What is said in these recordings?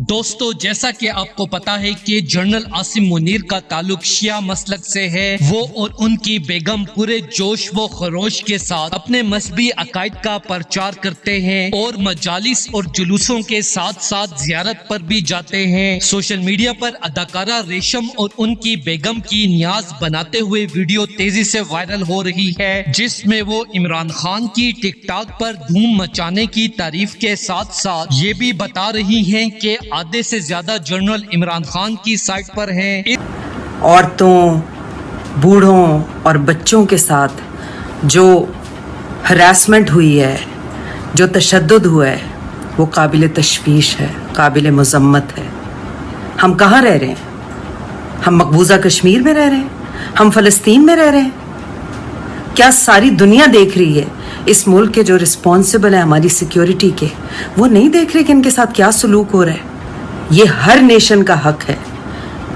دوستو جیسا کہ آپ کو پتا ہے کہ جنرل عاصم منیر کا تعلق شیعہ مسلک سے ہے، وہ اور ان کی بیگم پورے جوش و خروش کے ساتھ اپنے مذہبی عقائد کا پرچار کرتے ہیں اور مجالس اور جلوسوں کے ساتھ ساتھ زیارت پر بھی جاتے ہیں۔ سوشل میڈیا پر اداکارہ ریشم اور ان کی بیگم کی نیاز بناتے ہوئے ویڈیو تیزی سے وائرل ہو رہی ہے، جس میں وہ عمران خان کی ٹک ٹاک پر دھوم مچانے کی تعریف کے ساتھ ساتھ یہ بھی بتا رہی ہیں کہ آدھے سے زیادہ جنرل عمران خان کی سائٹ پر ہیں۔ عورتوں، بوڑھوں اور بچوں کے ساتھ جو ہراسمنٹ ہوئی ہے، جو تشدد ہوا ہے، وہ قابل تشویش ہے، قابل مذمت ہے۔ ہم کہاں رہ رہے ہیں؟ ہم مقبوضہ کشمیر میں رہ رہے ہیں؟ ہم فلسطین میں رہ رہے ہیں؟ کیا ساری دنیا دیکھ رہی ہے؟ اس ملک کے جو رسپانسبل ہیں ہماری سیکیورٹی کے، وہ نہیں دیکھ رہے کہ ان کے ساتھ کیا سلوک ہو رہا ہے؟ یہ ہر نیشن کا حق ہے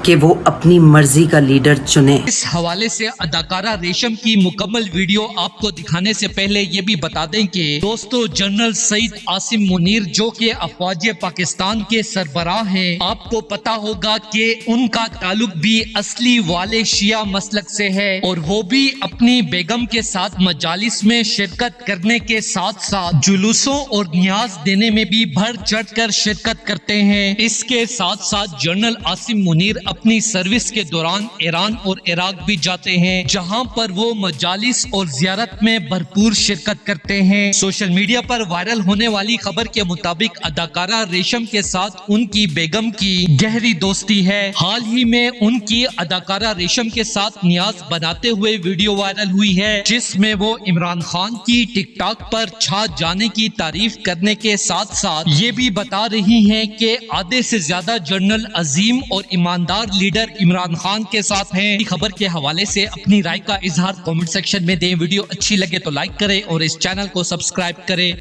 کہ وہ اپنی مرضی کا لیڈر چنے۔ اس حوالے سے اداکارہ ریشم کی مکمل ویڈیو آپ کو دکھانے سے پہلے یہ بھی بتا دیں کہ دوستو جنرل سعید عاصم منیر جو کہ افواج پاکستان کے سربراہ ہیں، آپ کو پتا ہوگا کہ ان کا تعلق بھی اصلی والے شیعہ مسلک سے ہے اور وہ بھی اپنی بیگم کے ساتھ مجالس میں شرکت کرنے کے ساتھ ساتھ جلوسوں اور نیاز دینے میں بھی بڑھ چڑھ کر شرکت کرتے ہیں۔ اس کے ساتھ ساتھ جنرل عاصم منیر اپنی سروس کے دوران ایران اور عراق بھی جاتے ہیں، جہاں پر وہ مجالس اور زیارت میں بھرپور شرکت کرتے ہیں۔ سوشل میڈیا پر وائرل ہونے والی خبر کے مطابق اداکارہ ریشم کے ساتھ ان کی بیگم کی گہری دوستی ہے۔ حال ہی میں ان کی اداکارہ ریشم کے ساتھ نیاز بناتے ہوئے ویڈیو وائرل ہوئی ہے، جس میں وہ عمران خان کی ٹک ٹاک پر چھا جانے کی تعریف کرنے کے ساتھ ساتھ یہ بھی بتا رہی ہیں کہ آدھے سے زیادہ جنرل عظیم اور ایماندار لیڈر عمران خان کے ساتھ ہیں۔ خبر کے حوالے سے اپنی رائے کا اظہار کمنٹ سیکشن میں دیں۔ ویڈیو اچھی لگے تو لائک کریں اور اس چینل کو سبسکرائب کریں۔